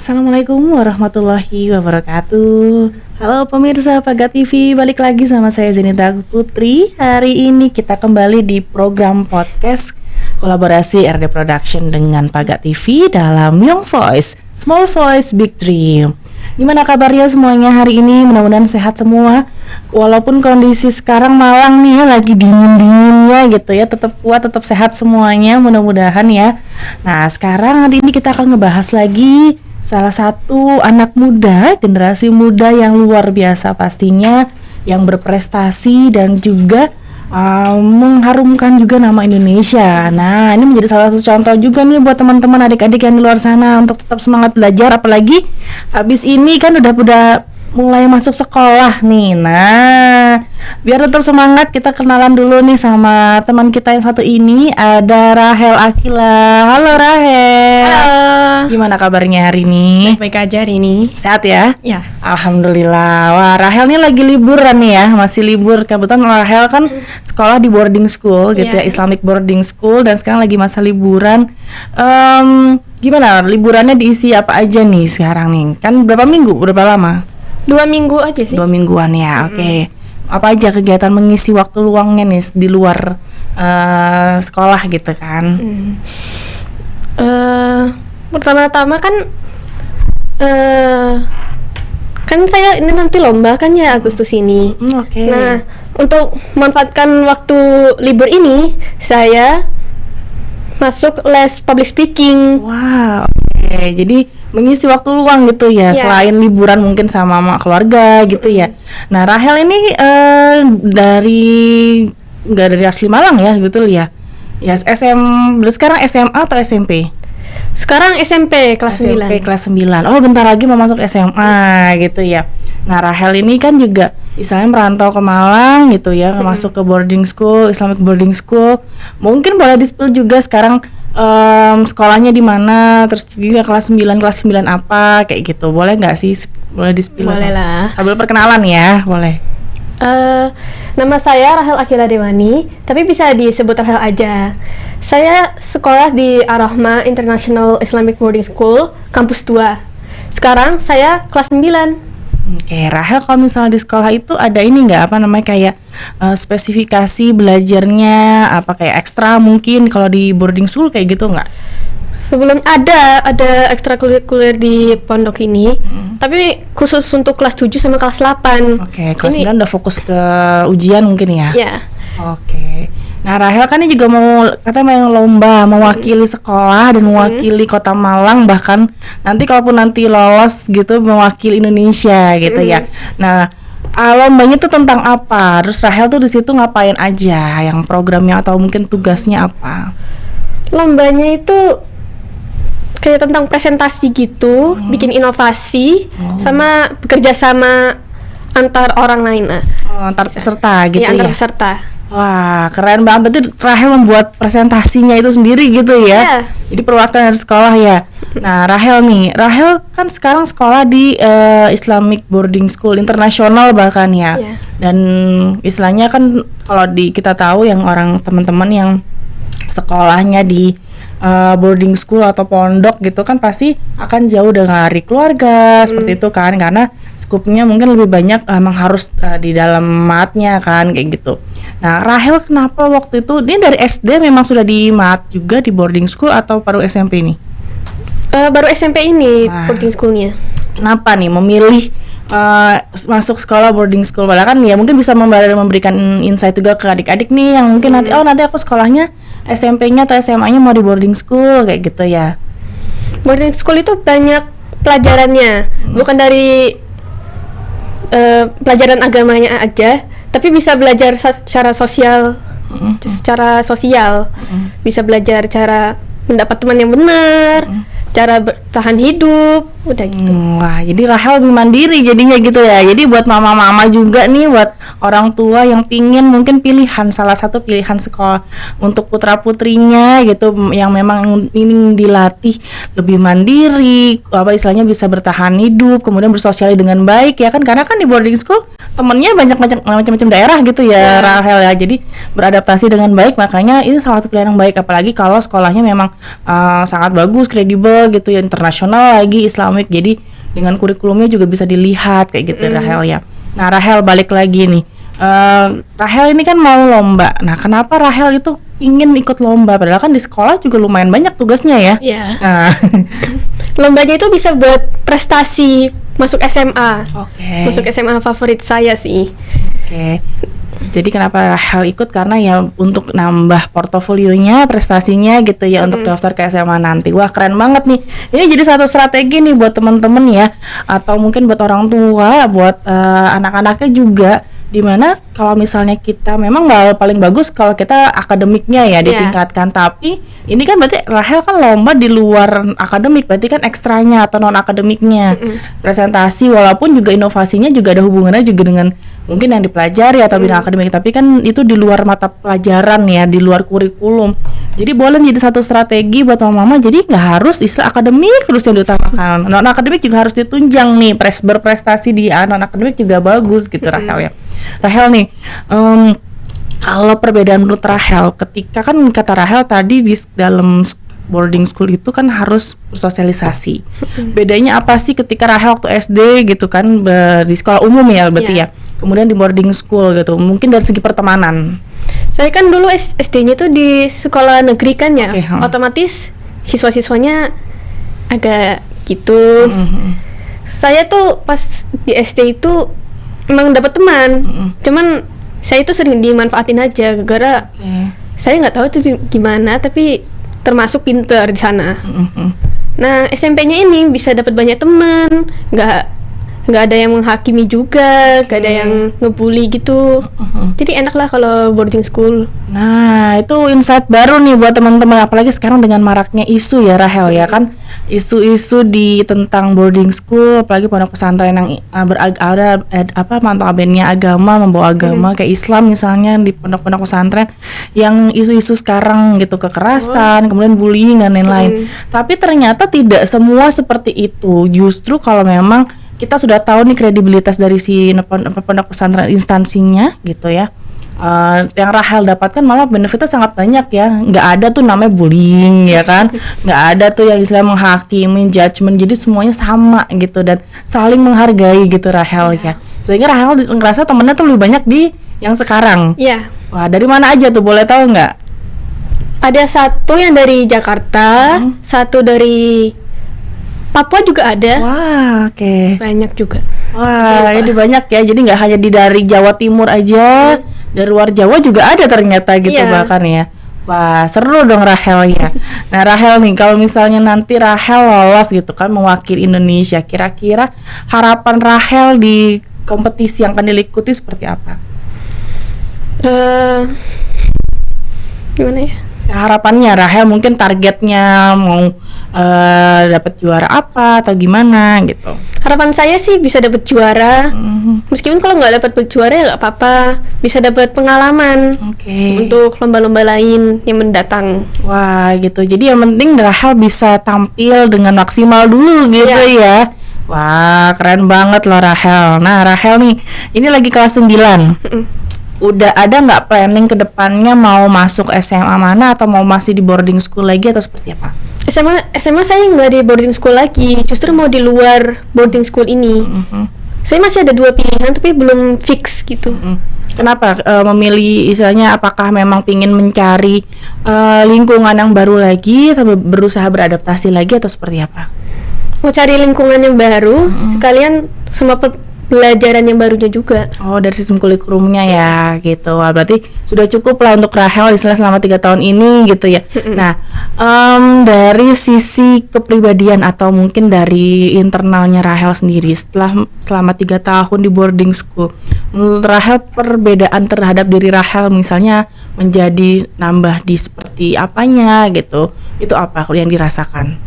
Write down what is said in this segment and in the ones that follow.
Assalamualaikum warahmatullahi wabarakatuh. Halo pemirsa Paga TV, balik lagi sama saya Zenita Putri. Hari ini kita kembali di program podcast kolaborasi RD Production dengan Paga TV dalam Young Voice, Small Voice, Big Dream. Gimana kabarnya semuanya hari ini? Mudah-mudahan sehat semua. Walaupun kondisi sekarang Malang nih ya, lagi dingin-dinginnya gitu ya, tetap kuat, tetap sehat semuanya, mudah-mudahan ya. Nah sekarang hari ini kita akan ngebahas lagi salah satu anak muda, generasi muda yang luar biasa pastinya, yang berprestasi dan juga mengharumkan juga nama Indonesia. Nah, ini menjadi salah satu contoh juga nih buat teman-teman adik-adik yang di luar sana untuk tetap semangat belajar, apalagi habis ini kan udah mulai masuk sekolah nih. Nah, biar tetap semangat, kita kenalan dulu nih sama teman kita yang satu ini, ada Rahel Akila. Halo Rahel. Halo. Gimana kabarnya hari ini? Baik aja hari ini. Sehat ya? Ya. Alhamdulillah. Wah, Rahel nih lagi liburan nih ya, masih libur. Kebetulan Rahel kan sekolah di boarding school gitu ya, Islamic boarding school, dan sekarang lagi masa liburan. Gimana liburannya diisi apa aja nih sekarang nih? Kan berapa minggu? Berapa lama? 2 minggu aja sih. 2 mingguan ya, oke. Apa aja kegiatan mengisi waktu luangnya nih di luar sekolah gitu kan? Pertama-tama kan kan saya ini nanti lomba kan ya Agustus ini. Oke. Nah, untuk memanfaatkan waktu libur ini, saya masuk les public speaking. Wow, oke. Jadi mengisi waktu luang gitu ya, selain liburan mungkin sama keluarga gitu ya. Nah, Rahel ini nggak dari asli Malang ya, gitu ya? Ya, sekarang SMA atau SMP? Sekarang SMP kelas 9. SMP kelas 9. Oh, bentar lagi mau masuk SMA gitu ya. Nah, Rahel ini kan juga misalnya merantau ke Malang gitu ya, masuk ke boarding school, Islamic boarding school. Mungkin boleh di-spill juga sekarang sekolahnya di mana, terus juga kelas 9 apa kayak gitu. Boleh nggak sih? Boleh di-spill? Boleh lah. Sambil perkenalan ya, boleh. Nama saya Rahel Akila Dewani, tapi bisa disebut Rahel aja. Saya sekolah di Ar-Rahma International Islamic Boarding School, kampus 2. Sekarang saya kelas 9. Oke, Rahel kalau misalnya di sekolah itu ada ini nggak, apa namanya, kayak spesifikasi belajarnya, apa kayak ekstra mungkin kalau di boarding school kayak gitu nggak? Sebelum ada ekstrakurikuler di pondok ini, tapi khusus untuk kelas 7 sama kelas 8. Oke, kelas 9 udah fokus ke ujian mungkin ya? Ya. Oke. Nah, Rahel kan ini juga katanya mau lomba, mewakili sekolah dan mewakili Kota Malang, bahkan nanti kalaupun nanti lolos gitu mewakili Indonesia gitu ya. Nah, lombanya tuh tentang apa? Terus Rahel tuh di situ ngapain aja? Yang programnya atau mungkin tugasnya apa? Lombanya itu kayak tentang presentasi gitu, bikin inovasi, sama bekerja sama antar orang lain lah. Antar peserta gitu ya? Antar peserta. Wah, keren banget. Berarti Rahel membuat presentasinya itu sendiri gitu ya? Jadi perwakilan dari sekolah ya. Nah, Rahel kan sekarang sekolah di Islamic Boarding School internasional bahkan ya. Dan istilahnya kan kalau kita tahu yang orang teman-teman yang sekolahnya di boarding school atau pondok gitu kan pasti akan jauh dari keluarga seperti itu kan, karena skupnya mungkin lebih banyak emang harus di dalam matnya kan kayak gitu. Nah, Rahel kenapa waktu itu dia dari SD memang sudah di mat juga di boarding school atau baru SMP nih? Baru SMP ini boarding schoolnya. Kenapa nih memilih masuk sekolah boarding school? Padahal kan ya mungkin bisa memberikan insight juga ke adik-adik nih yang mungkin nanti aku sekolahnya SMP-nya atau SMA-nya mau di boarding school kayak gitu ya. Boarding school itu banyak pelajarannya, bukan dari pelajaran agamanya aja, tapi bisa belajar secara sosial, bisa belajar cara mendapat teman yang benar, cara bertahan hidup, udah gitu. Wah, jadi Rahel lebih mandiri jadinya gitu ya. Jadi buat mama-mama juga nih, buat orang tua yang pingin mungkin salah satu pilihan sekolah untuk putra-putrinya gitu, yang memang ingin dilatih lebih mandiri, apa istilahnya bisa bertahan hidup, kemudian bersosialisasi dengan baik ya kan, karena kan di boarding school temennya banyak macam-macam daerah gitu ya Rahel ya, jadi beradaptasi dengan baik, makanya ini salah satu pilihan yang baik, apalagi kalau sekolahnya memang sangat bagus, kredibel gitu ya, internasional lagi, Islamik, jadi dengan kurikulumnya juga bisa dilihat kayak gitu Rahel ya. Nah Rahel balik lagi nih, Rahel ini kan mau lomba, nah kenapa Rahel itu ingin ikut lomba, padahal kan di sekolah juga lumayan banyak tugasnya ya. Iya. Nah. Lombanya itu bisa buat prestasi masuk SMA. Oke. Masuk SMA favorit saya sih. Oke. Jadi kenapa Rahel ikut, karena ya untuk nambah portofolionya, prestasinya gitu ya, untuk daftar ke SMA nanti. Wah keren banget nih. Ini jadi satu strategi nih buat teman-teman ya, atau mungkin buat orang tua, buat anak-anaknya juga. Dimana kalau misalnya kita memang paling bagus kalau kita akademiknya ya ditingkatkan, tapi ini kan berarti Rahel kan lomba di luar akademik, berarti kan ekstranya atau non akademiknya, presentasi, walaupun juga inovasinya juga ada hubungannya juga dengan mungkin yang dipelajari atau bidang akademik, tapi kan itu di luar mata pelajaran ya, di luar kurikulum. Jadi boleh jadi satu strategi buat mama-mama, jadi nggak harus istilah akademik terus yang diutamakan, non akademik juga harus ditunjang nih, berprestasi di non akademik juga bagus gitu Rahel ya. Rahel nih, kalau perbedaan menurut Rahel, ketika kan kata Rahel tadi di dalam boarding school itu kan harus bersosialisasi. Bedanya apa sih ketika Rahel waktu SD gitu kan, di sekolah umum ya berarti ya, kemudian di boarding school gitu, mungkin dari segi pertemanan. Saya kan dulu SD-nya tuh di sekolah negeri kan ya, otomatis siswa-siswanya agak gitu. Saya tuh pas di SD itu emang dapat teman, cuman saya itu sering dimanfaatin aja, gara-gara saya nggak tahu itu gimana, tapi termasuk pinter di sana. Nah SMP-nya ini bisa dapat banyak teman, nggak ada yang menghakimi juga, nggak ada yang ngebully gitu. Jadi enak lah kalau boarding school. Nah itu insight baru nih buat teman-teman, apalagi sekarang dengan maraknya isu ya Rahel ya kan, isu-isu di tentang boarding school, apalagi pondok pesantren yang ada mantabennya agama, membawa agama kayak Islam misalnya di pondok-pondok pesantren, yang isu-isu sekarang gitu, kekerasan, kemudian bullying dan lain-lain. Tapi ternyata tidak semua seperti itu. Justru kalau memang kita sudah tahu nih kredibilitas dari si pondok pesantren instansinya gitu ya, yang Rahel dapatkan malah benefitnya sangat banyak ya, nggak ada tuh namanya bullying ya kan, nggak ada tuh yang istilah menghakimi, judgement, jadi semuanya sama gitu dan saling menghargai gitu Rahel ya, sehingga Rahel ngerasa temennya tuh lebih banyak di yang sekarang. Wah dari mana aja tuh, boleh tahu nggak? Ada satu yang dari Jakarta, satu dari Papua juga ada. Wah, oke. Banyak juga. Wah, ini banyak ya. Jadi nggak hanya dari Jawa Timur aja, dari luar Jawa juga ada ternyata gitu bahkan ya. Wah, seru dong Rahel ya. Nah, Rahel nih, kalau misalnya nanti Rahel lolos gitu kan mewakili Indonesia, kira-kira harapan Rahel di kompetisi yang akan diikuti seperti apa? Gimana ya? Harapannya Rahel mungkin targetnya mau dapat juara apa atau gimana gitu. Harapan saya sih bisa dapat juara. Meskipun kalau nggak dapat juara ya nggak apa-apa, bisa dapat pengalaman untuk lomba-lomba lain yang mendatang. Wah gitu. Jadi yang penting Rahel bisa tampil dengan maksimal dulu gitu ya. Wah keren banget loh Rahel. Nah Rahel nih, ini lagi kelas 9. Udah ada nggak planning ke depannya mau masuk SMA mana, atau mau masih di boarding school lagi atau seperti apa? SMA saya nggak di boarding school lagi, justru mau di luar boarding school ini. Saya masih ada 2 pilihan tapi belum fix gitu. Kenapa memilih istilahnya, apakah memang pingin mencari lingkungan yang baru lagi, atau berusaha beradaptasi lagi atau seperti apa? Mau cari lingkungan yang baru sekalian sama pelajaran yang barunya juga. Oh, dari sistem kurikulumnya ya gitu. Wah, berarti sudah cukup lah untuk Rahel istilah selama 3 tahun ini gitu ya. Nah, dari sisi kepribadian atau mungkin dari internalnya Rahel sendiri selama 3 tahun di boarding school, menurut Rahel perbedaan terhadap diri Rahel misalnya menjadi nambah di seperti apanya gitu, itu apa yang dirasakan?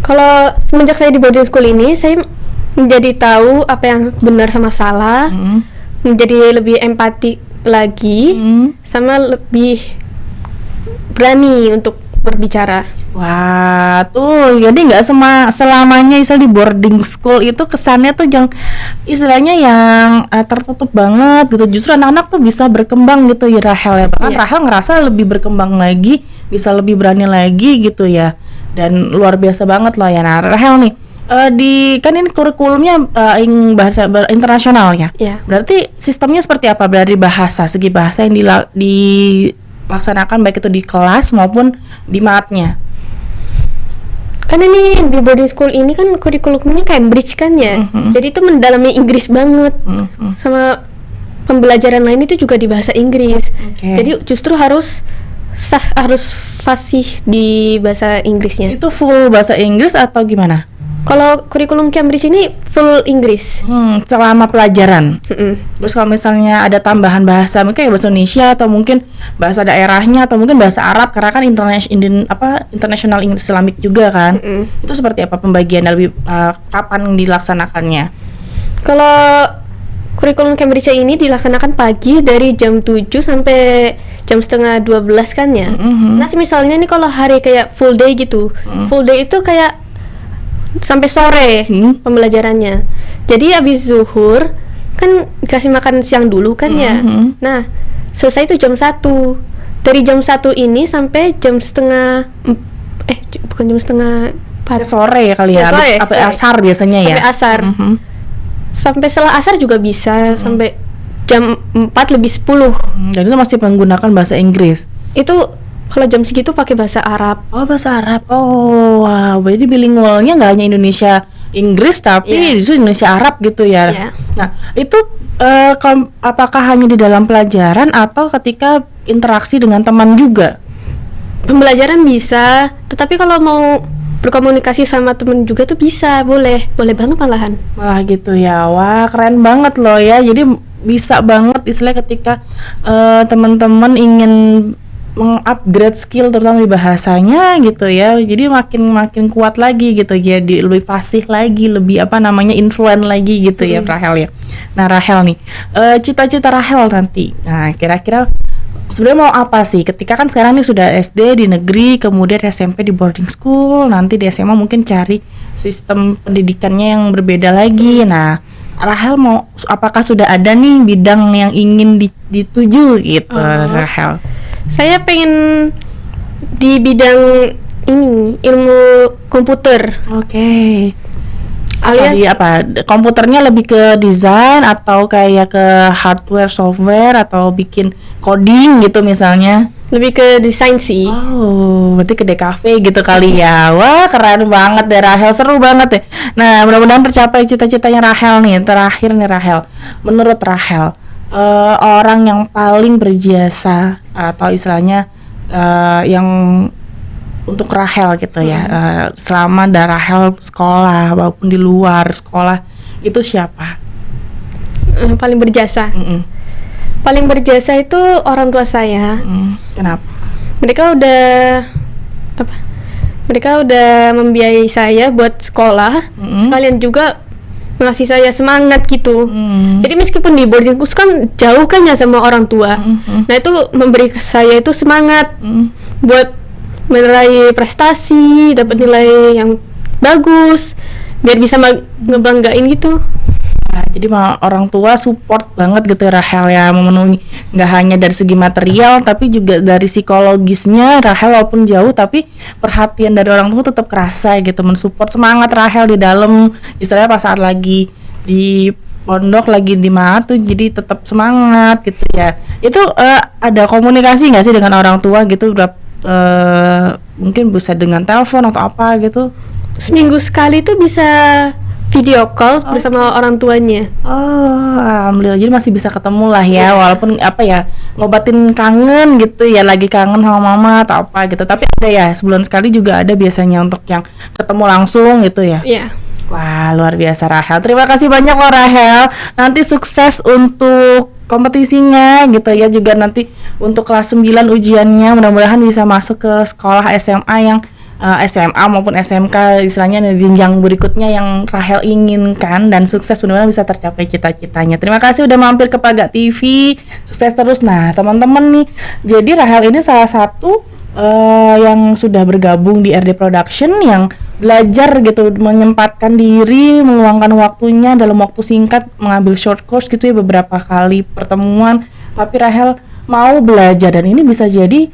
Kalau semenjak saya di boarding school ini, saya menjadi tahu apa yang benar sama salah, menjadi lebih empati lagi, sama lebih berani untuk berbicara. Wah, tuh jadi nggak selamanya istilah di boarding school itu kesannya tuh yang istilahnya yang tertutup banget gitu. Justru anak-anak tuh bisa berkembang gitu ya Rahel ya. Bahkan Iya. Rahel ngerasa lebih berkembang lagi, bisa lebih berani lagi gitu ya. Dan luar biasa banget loh ya. Nah, Rahel nih di kan ini kurikulumnya bahasa internasional ya. Iya. Berarti sistemnya seperti apa dari bahasa, segi bahasa yang dilaksanakan baik itu di kelas maupun di matnya? Kan ini di boarding school ini kan kurikulumnya Cambridge kan ya. Jadi itu mendalami Inggris banget. Sama pembelajaran lain itu juga di bahasa Inggris. Oke. Jadi justru harus fasih di bahasa Inggrisnya. Itu full bahasa Inggris atau gimana? Kalau kurikulum Cambridge ini full Inggris. Selama pelajaran. Mm-mm. Terus kalau misalnya ada tambahan bahasa, mungkin bahasa Indonesia atau mungkin bahasa daerahnya atau mungkin bahasa Arab karena kan international Islamic juga kan. Itu seperti apa pembagian lebih kapan dilaksanakannya? Kalau kurikulum Cambridge ini dilaksanakan pagi dari jam 7 sampai jam setengah 12 kan ya. Nah, misalnya nih kalau hari kayak full day gitu. Full day itu kayak sampai sore pembelajarannya. Jadi habis zuhur kan dikasih makan siang dulu kan ya. Nah, selesai itu jam 1. Dari jam 1 ini sampai jam setengah bukan jam setengah 4. Sore ya kali ya, Ya, sore, habis sore. asar biasanya ya. Sampai asar. Sampai setelah asar juga bisa sampai jam 4 lebih 10. Dan itu masih menggunakan bahasa Inggris. Itu kalau jam segitu pakai bahasa Arab. Oh, bahasa Arab. Oh, wow. Jadi bilingualnya nggak hanya Indonesia Inggris tapi Iya. justru Indonesia Arab gitu ya. Iya. Nah, itu apakah hanya di dalam pelajaran atau ketika interaksi dengan teman juga? Pembelajaran bisa, tetapi kalau mau berkomunikasi sama temen juga tuh bisa, boleh banget malahan. Wah, gitu ya. Wah, keren banget loh ya. Jadi bisa banget istilahnya ketika teman-teman ingin mengupgrade skill terutama di bahasanya gitu ya. Jadi makin kuat lagi gitu. Jadi lebih fasih lagi, lebih influen lagi gitu ya Rahel ya. Nah, Rahel nih, cita-cita Rahel nanti. Nah, kira-kira sebenarnya mau apa sih? Ketika kan sekarang nih sudah SD di negeri, kemudian SMP di boarding school, nanti di SMA mungkin cari sistem pendidikannya yang berbeda lagi. Nah, Rahel mau apakah sudah ada nih bidang yang ingin dituju gitu, Rahel? Saya pengen di bidang ini, ilmu komputer. Oke. Alias Di apa? Komputernya lebih ke desain atau kayak ke hardware, software atau bikin coding gitu misalnya? lebih ke desain sih. Oh, berarti ke DKV gitu kali ya. Wah, keren banget deh Rahel, seru banget deh. Nah, mudah-mudahan tercapai cita-citanya Rahel nih. Terakhir nih Rahel, menurut Rahel, orang yang paling berjasa atau istilahnya yang untuk Rahel gitu ya, selama dari Rahel sekolah maupun di luar sekolah itu siapa? Paling berjasa. Paling berjasa itu orang tua saya. Kenapa? Mereka udah membiayai saya buat sekolah, sekalian juga ngasih saya semangat gitu. Jadi meskipun di boarding school kan jauh kan ya sama orang tua. Nah, itu memberi saya itu semangat buat meraih prestasi, dapat nilai yang bagus, biar bisa ngebanggain gitu. Nah, jadi orang tua support banget gitu Rahel ya, memenuhi nggak hanya dari segi material tapi juga dari psikologisnya. Rahel walaupun jauh tapi perhatian dari orang tua tetap kerasa gitu, mensupport semangat Rahel di dalam istilahnya pas saat lagi di pondok lagi di mana tuh, jadi tetap semangat gitu ya. Itu ada komunikasi nggak sih dengan orang tua gitu, mungkin bisa dengan telepon atau apa gitu? Seminggu sekali tuh bisa video call bersama orang tuanya. Oh, alhamdulillah, jadi masih bisa ketemu lah ya, walaupun ngobatin kangen gitu ya, lagi kangen sama mama atau apa gitu. Tapi ada ya, sebulan sekali juga ada biasanya untuk yang ketemu langsung gitu ya. Iya. Wah, luar biasa Rahel. Terima kasih banyak loh Rahel. Nanti sukses untuk kompetisinya gitu ya, juga nanti untuk kelas 9 ujiannya mudah-mudahan bisa masuk ke sekolah SMA yang SMA maupun SMK istilahnya jenjang berikutnya yang Rahel inginkan, dan sukses mudah-mudahan bisa tercapai cita-citanya. Terima kasih udah mampir ke Paga TV, sukses terus. Nah teman-teman nih, jadi Rahel ini salah satu yang sudah bergabung di RD Production yang belajar gitu, menyempatkan diri, meluangkan waktunya dalam waktu singkat mengambil short course gitu ya, beberapa kali pertemuan. Tapi Rahel mau belajar, dan ini bisa jadi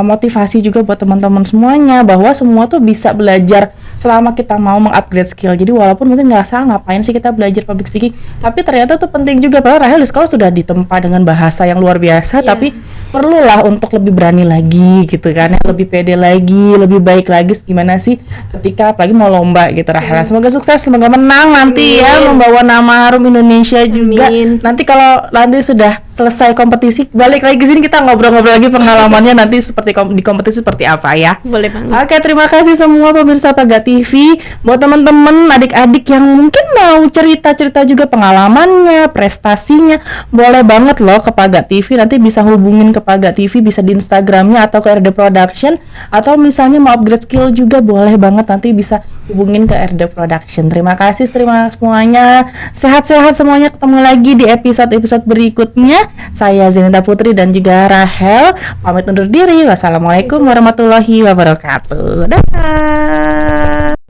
motivasi juga buat teman-teman semuanya bahwa semua tuh bisa belajar selama kita mau mengupgrade skill. Jadi walaupun mungkin nggak salah ngapain sih kita belajar public speaking, tapi ternyata tuh penting juga. Padahal Rahel di sekolah sudah ditempa dengan bahasa yang luar biasa, tapi perlulah untuk lebih berani lagi gitu kan, lebih pede lagi, lebih baik lagi gimana sih ketika apalagi mau lomba gitu Rahel. Semoga sukses, semoga menang nanti ya, membawa nama harum Indonesia juga. Nanti kalau nanti sudah selesai kompetisi balik lagi ke sini, kita ngobrol-ngobrol lagi pengalamannya nanti seperti di kompetisi seperti apa ya. Boleh banget. Oke, terima kasih semua pemirsa Paga TV. Buat teman-teman adik-adik yang mungkin mau cerita-cerita juga pengalamannya, prestasinya, boleh banget loh ke Paga TV. Nanti bisa hubungin ke Paga TV, bisa di Instagramnya atau ke RD Production, atau misalnya mau upgrade skill juga boleh banget, nanti bisa hubungin ke RD Production. Terima kasih semuanya. Sehat-sehat semuanya, ketemu lagi di episode-episode berikutnya. Saya Zenita Putri dan juga Rahel pamit undur diri. Wassalamualaikum warahmatullahi wabarakatuh. Dadah.